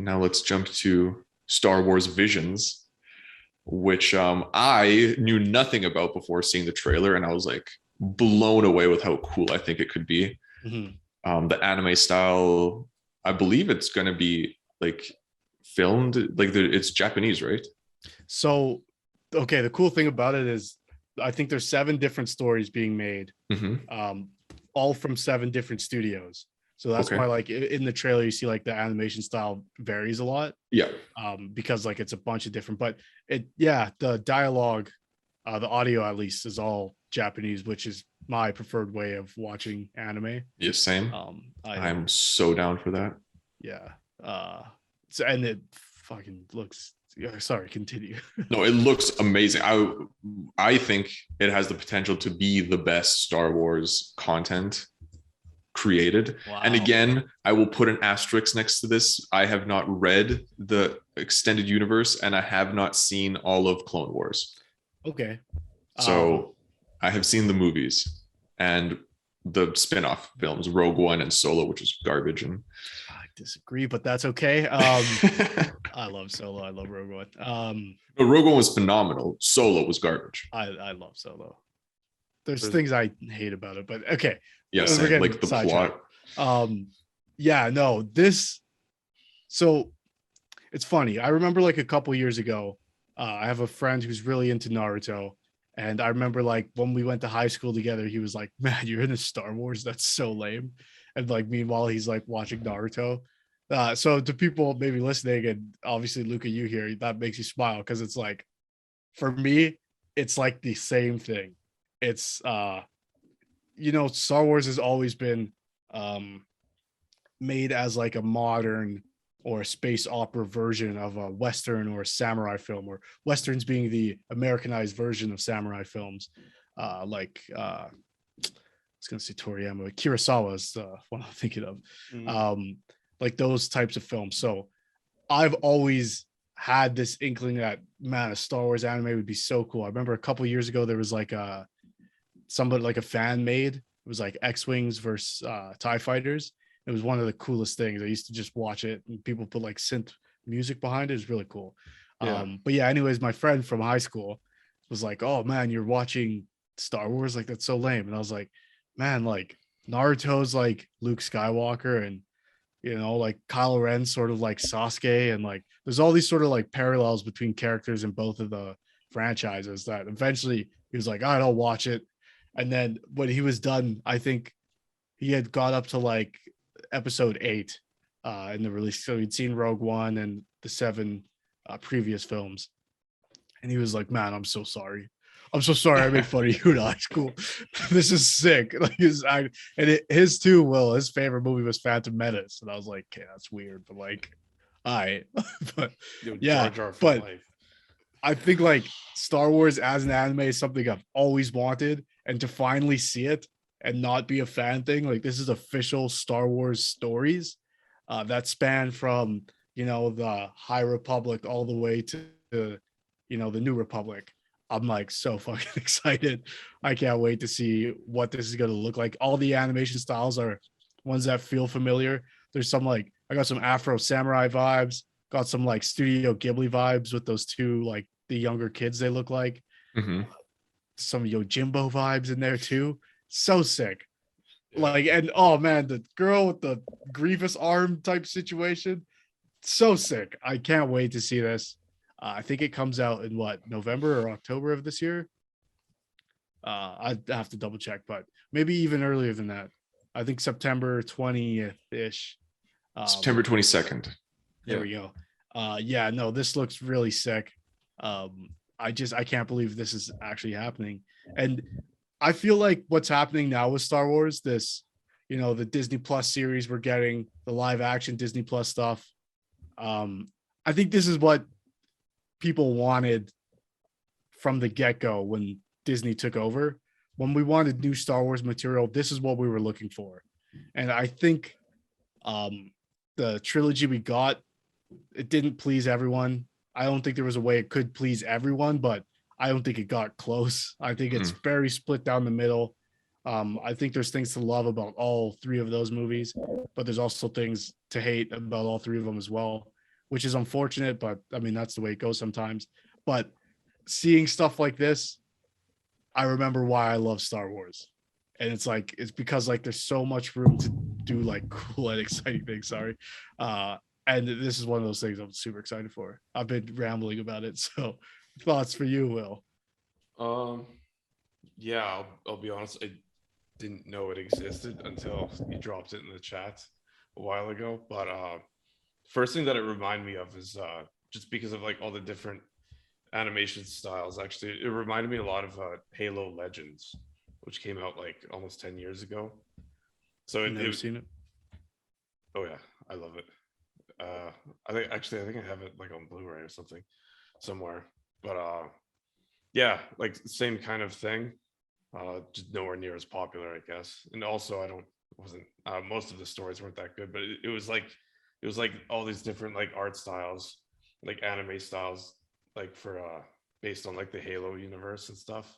now let's jump to Star Wars Visions, which I knew nothing about before seeing the trailer, and I was like blown away with how cool I think it could be. Mhm. The anime style, I believe it's going to be like filmed like it's Japanese, right? So, okay, the cool thing about it is I think there's 7 different stories being made, Mm-hmm. um, all from 7 different studios. So that's Okay. why, like in the trailer, you see like the animation style varies a lot, Yeah. because like it's a bunch of different. But yeah, the dialogue, the audio at least is all Japanese, which is my preferred way of watching anime. Yeah. Same. I I'm so down for that. Yeah, so, and it fucking looks. Yeah, sorry, continue. No, it looks amazing. I think it has the potential to be the best Star Wars content created. And Wow. again, I will put an asterisk next to this. I have not read the extended universe and I have not seen all of Clone Wars. Okay. So I have seen the movies and the spin-off films, Rogue One and Solo, which is garbage. And I disagree, but that's okay. I love Solo. I love Rogue One. but Rogue One was phenomenal. Solo was garbage. I love Solo. There's things I hate about it, but okay. Yeah, same. Like the plot. Yeah, no, this. So it's funny. I remember like a couple years ago, I have a friend who's really into Naruto. And I remember like when we went to high school together, he was like, man, you're into Star Wars. That's so lame. And like, meanwhile, he's like watching Naruto. So to people maybe listening, and obviously Luca, you here, that makes you smile because it's like, for me, it's like the same thing. It's Star Wars has always been um made as like a modern or a space opera version of a Western or a samurai film, or Westerns being the Americanized version of samurai films. I was going to say Toriyama, but Kurosawa is what I'm thinking of. Like those types of films. So I've always had this inkling that, man, a Star Wars anime would be so cool. I remember a couple years ago, there was like somebody like a fan made. It was like X-Wings versus TIE Fighters. It was one of the coolest things. I used to just watch it and people put like synth music behind it. It's really cool. Yeah. But yeah, anyways, my friend from high school was like, oh man, you're watching Star Wars? Like, that's so lame. And I was like, man, like Naruto's like Luke Skywalker, and like Kylo Ren's sort of like Sasuke, and like there's all these sort of like parallels between characters in both of the franchises that eventually he was like, all right, I'll watch it. And then when he was done, I think he had got up to like episode 8 in the release. So he'd seen Rogue One and the 7 previous films. And he was like, man, I'm so sorry. I'm so sorry I made fun of you in high school. This is sick. Like his too, Will, his favorite movie was Phantom Menace. And I was like, okay, that's weird, but like, all right. But yeah, Jar for but life. I think like Star Wars as an anime is something I've always wanted, and to finally see it and not be a fan thing, like this is official Star Wars stories that span from the High Republic all the way to the New Republic. I'm like so fucking excited. I can't wait to see what this is going to look like. All the animation styles are ones that feel familiar. There's some like, I got some Afro Samurai vibes, got some like Studio Ghibli vibes with those two, like the younger kids they look like. Mm-hmm. Some Yojimbo vibes in there too. So sick. Like, and oh man, the girl with the Grievous arm type situation. So sick. I can't wait to see this. I think it comes out in November or October of this year. I'd have to double check, but maybe even earlier than that. I think September 20th ish. September 22nd. There we go. Yeah, no, this looks really sick. I can't believe this is actually happening. And I feel like what's happening now with Star Wars, this, the Disney Plus series we're getting, the live action Disney Plus stuff. I think this is what people wanted from the get-go when Disney took over. When we wanted new Star Wars material, this is what we were looking for. And I think the trilogy we got, it didn't please everyone. I don't think there was a way it could please everyone, but I don't think it got close. I think it's very split down the middle. I think there's things to love about all 3 of those movies, but there's also things to hate about all 3 of them as well. which is unfortunate, but I mean, that's the way it goes sometimes. But seeing stuff like this, I remember why I love Star Wars. And it's because like there's so much room to do like cool and exciting things. Sorry. And this is one of those things I'm super excited for. I've been rambling about it. So thoughts for you, Will? Yeah, I'll be honest. I didn't know it existed until you dropped it in the chat a while ago. But first thing that it reminded me of is just because of like all the different animation styles. Actually, it reminded me a lot of Halo Legends, which came out like almost 10 years ago. So I've never seen it. Oh yeah, I love it. I think I have it like on Blu-ray or something somewhere. But yeah, like same kind of thing. Just nowhere near as popular, I guess. And also wasn't most of the stories weren't that good, but it was like all these different like art styles, like anime styles, like for based on like the Halo universe and stuff,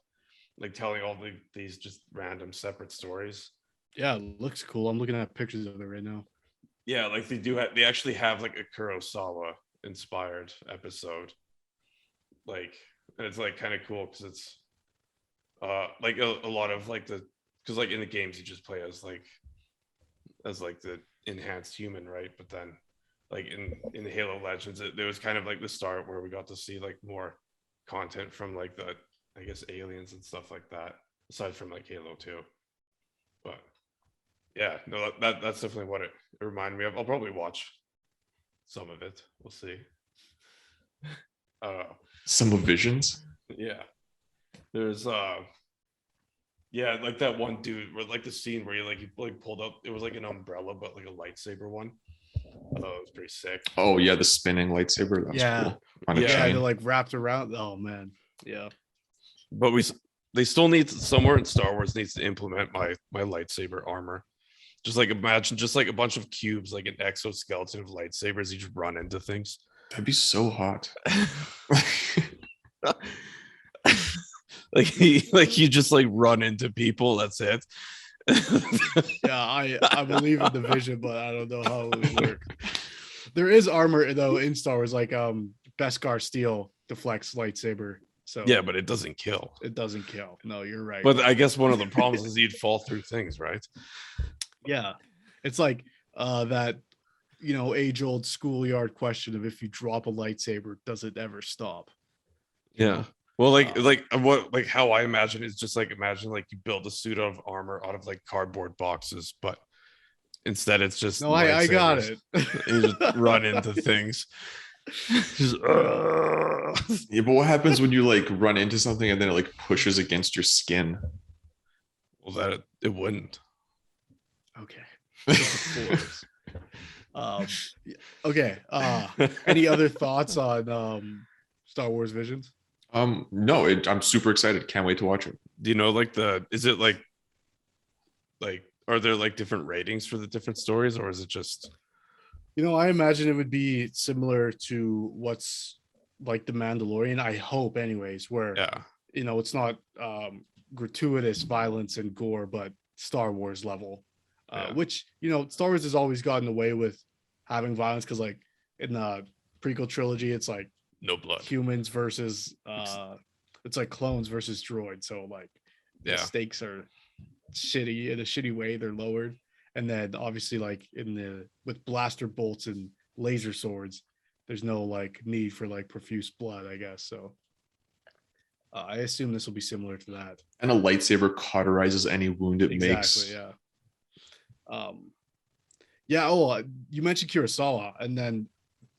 like telling all these just random separate stories. Yeah, it looks cool. I'm looking at pictures of it right now. Yeah, like they actually have like a Kurosawa inspired episode, like, and it's like kind of cool because it's like a lot of like because like in the games you just play as like the enhanced human, right? But then like in Halo Legends, there was kind of like the start where we got to see like more content from like the, I guess, aliens and stuff like that, aside from like Halo 2. But yeah, no, that's definitely what it reminded me of. I'll probably watch some of it. We'll see. Some of Visions. Yeah. There's yeah, like that one dude where like the scene where he pulled up, it was like an umbrella, but like a lightsaber one. I thought it was pretty sick. Oh yeah, the spinning lightsaber. That was cool. On a Yeah, chain. they're like wrapped around. Oh man. Yeah. But they still need somewhere in Star Wars needs to implement my lightsaber armor. Just like imagine just like a bunch of cubes, like an exoskeleton of lightsabers, you just run into things. That'd be so hot. like you just like run into people, that's it. Yeah, I believe in the vision, but I don't know how it would work. There is armor though in Star Wars, like Beskar steel deflects lightsaber. So yeah, but it doesn't kill. It doesn't kill. No, you're right. But I guess one of the problems is you'd fall through things, right? Yeah, it's like that, age-old schoolyard question of if you drop a lightsaber, does it ever stop? Yeah. Well, like how I imagine is just like imagine like you build a suit of armor out of like cardboard boxes, but instead it's just no, I got it. You just run into things. Just, yeah, but what happens when you like run into something and then it like pushes against your skin? Well, that it wouldn't. Okay. Okay. Any other thoughts on Star Wars Visions? No, I'm super excited. Can't wait to watch it. Do you know like is it like are there like different ratings for the different stories, or is it just I imagine it would be similar to what's like The Mandalorian, I hope anyways, where it's not gratuitous violence and gore, but Star Wars level. Which Star Wars has always gotten away with having violence because like in the prequel trilogy it's like no blood humans versus it's like clones versus droids, so like the stakes are shitty in a shitty way, they're lowered. And then obviously like with blaster bolts and laser swords, there's no like need for like profuse blood, I guess. So I assume this will be similar to that. And a lightsaber cauterizes any wound it makes. Yeah. Oh, you mentioned Kurosawa, and then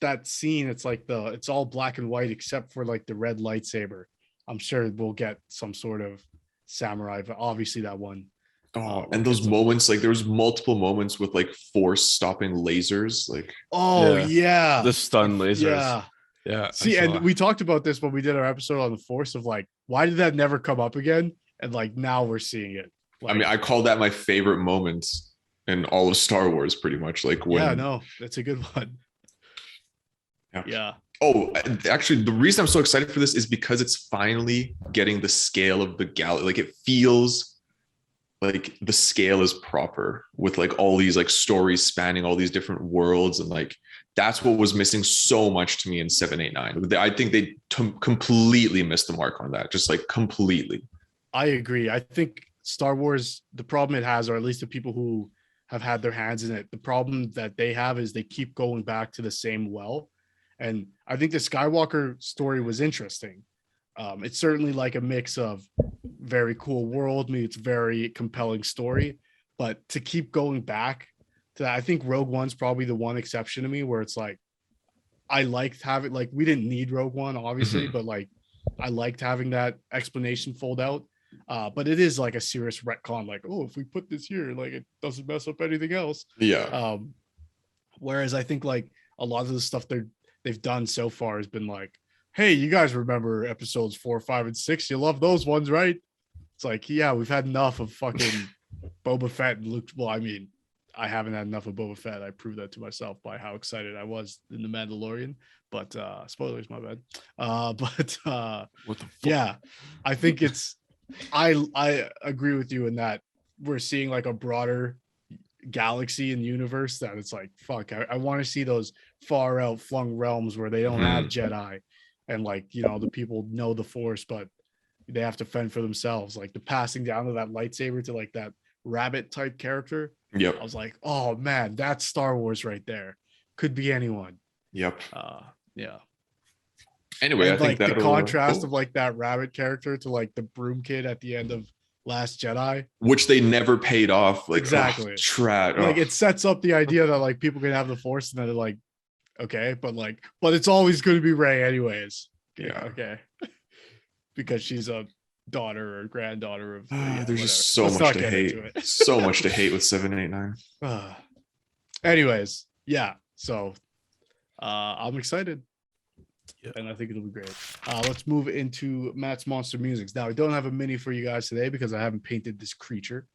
that scene, it's like it's all black and white except for like the red lightsaber. I'm sure we'll get some sort of samurai, but obviously that one. Oh, and those moments, like there was multiple moments with like force stopping lasers, like the stun lasers. Yeah. See, and we talked about this when we did our episode on the force of like, why did that never come up again? And like now we're seeing it. Like, I mean, I call that my favorite moment in all of Star Wars, pretty much. Like when that's a good one. Yeah. Oh, actually, the reason I'm so excited for this is because it's finally getting the scale of the galaxy. Like it feels like the scale is proper with like all these like stories spanning all these different worlds, and like that's what was missing so much to me in 789. I think they completely missed the mark on that, just like completely. I agree. I think Star Wars, the problem it has, or at least the people who have had their hands in it, the problem that they have is they keep going back to the same well. And I think the Skywalker story was interesting. It's certainly like a mix of very cool world meets very compelling story, but to keep going back to that, I think Rogue One's probably the one exception to me where it's like I liked having, like, we didn't need Rogue One obviously, but like I liked having that explanation fold out. But it is like a serious retcon, like, oh, if we put this here, like it doesn't mess up anything else. Yeah. Whereas I think like a lot of the stuff they've done so far has been like, hey, you guys remember episodes 4, 5, and 6? You love those ones, right? It's like, yeah, we've had enough of fucking Boba Fett and Luke. Well, I mean, I haven't had enough of Boba Fett. I proved that to myself by how excited I was in The Mandalorian. But spoilers, my bad. What the fuck? Yeah, I think it's I agree with you in that we're seeing like a broader galaxy and universe that it's like, fuck, I want to see those far out flung realms where they don't have Jedi, and like, you know, the people know the Force, but they have to fend for themselves. Like the passing down of that lightsaber to like that rabbit type character. Yep. I was like, oh man, that's Star Wars right there. Could be anyone. Yep. Yeah. Anyway, And I think like the that contrast of like that rabbit character to like the broom kid at the end of Last Jedi, which they never paid off. Like, exactly. Like it sets up the idea that like people can have the Force, and then they're like, okay, but it's always going to be Rey anyways. Yeah. Okay. Because she's a daughter or granddaughter of. There's just so much to hate. So much to hate with 789. Anyways, yeah. So I'm excited. Yep. And I think it'll be great. Let's move into Matt's Monster Musics. Now, I don't have a mini for you guys today because I haven't painted this creature.